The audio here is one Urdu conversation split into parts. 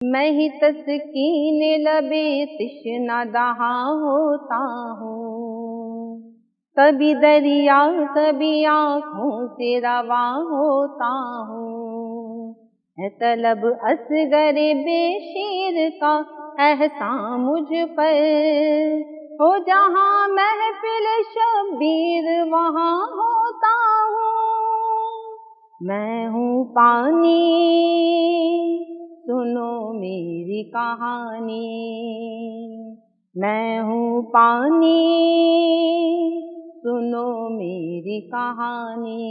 میں ہی تسکین لبے تشنہ دہا ہوتا ہوں، کبھی دریا کبھی آنکھوں سے رواں ہوتا ہوں، ہے طلب اصغر بے شیر کا احسان مجھ پر، ہو جہاں محفل شبیر وہاں ہوتا ہوں، میں ہوں پانی سنو میری کہانی، میں ہوں پانی سنو میری کہانی،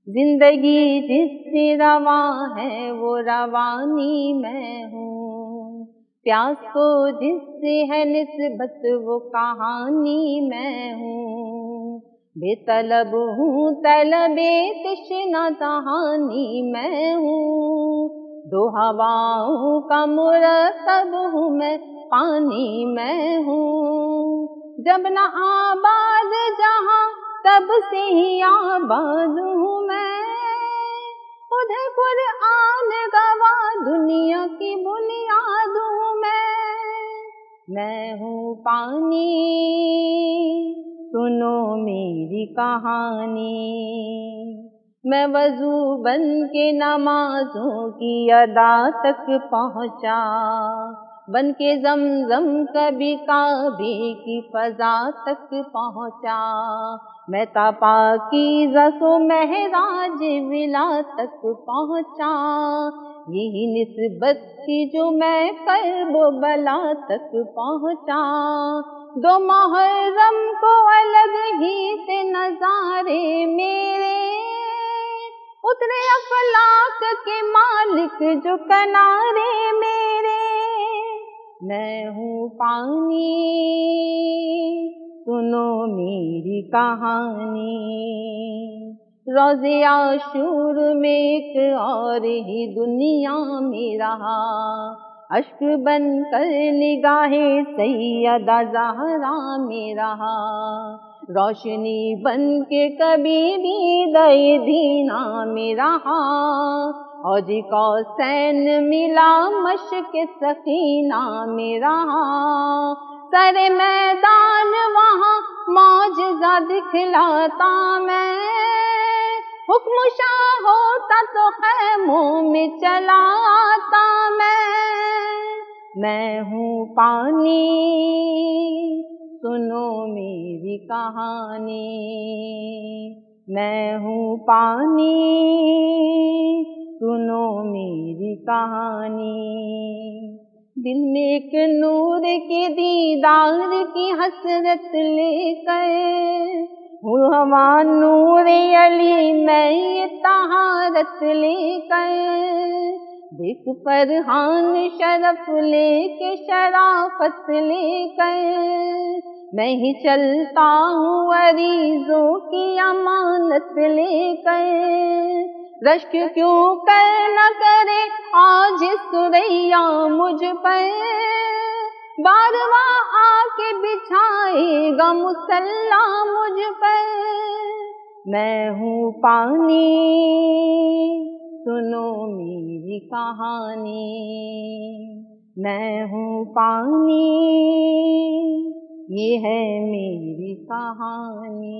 زندگی جس سے رواں ہے وہ روانی میں ہوں، پیاس کو جس سے ہے نسبت وہ کہانی میں ہوں، بے طلب ہوں طلب تشنہ دہانی میں ہوں، دو ہواؤں کا مرکب ہوں میں پانی میں ہوں، جب نہ آباد جہاں تب سے ہی آباد ہوں میں، خود قرآن گواہ دنیا کی بنیاد ہوں میں ہوں پانی سنو میری کہانی، میں وضو بن کے نمازوں کی ادا تک پہنچا، بن کے زمزم کبھی کعبے کی فضا تک پہنچا، میں تا پاکیزہ سو معراج ولا تک پہنچا، یہی نسبت تھی جو میں قلب و بلا تک پہنچا، دو محرم کو الگ ہی تھے نظارے میرے، اترے افلاک کے مالک جو کنارے میرے، میں ہوں پانی سنو میری کہانی، روزے عاشور میں ایک اور ہی دنیا میں رہا، اشک بن کر نگاہ سیدہ زہرا میں رہا، روشنی بن کے کبھی بھی دے دینا میں رہا، حوض کوثر ملا مشک سکینہ میں رہا، سر میدان وہاں معجزہ دکھلاتا میں، حکم شاہ ہوتا تو خیموں میں چلا آتا میں ہوں پانی سنو میری کہانی، میں ہوں پانی سنو میری کہانی، دل میں ایک نور کے دیدار کی حسرت لے کر، ہوا نور علی میں یہ طہارت لے کر، دیکھ فرحان شرف لے کے شرافت لے کر، میں ہی چلتا ہوں عریضوں کی امانت لے کر، رشک کیوں کر نہ کرے آج ثریا مجھ پر، بارواں آ کے بچھائے گا مصلی مجھ پر، میں ہوں پانی سنو میری کہانی، میں ہوں پانی یہ ہے میری کہانی۔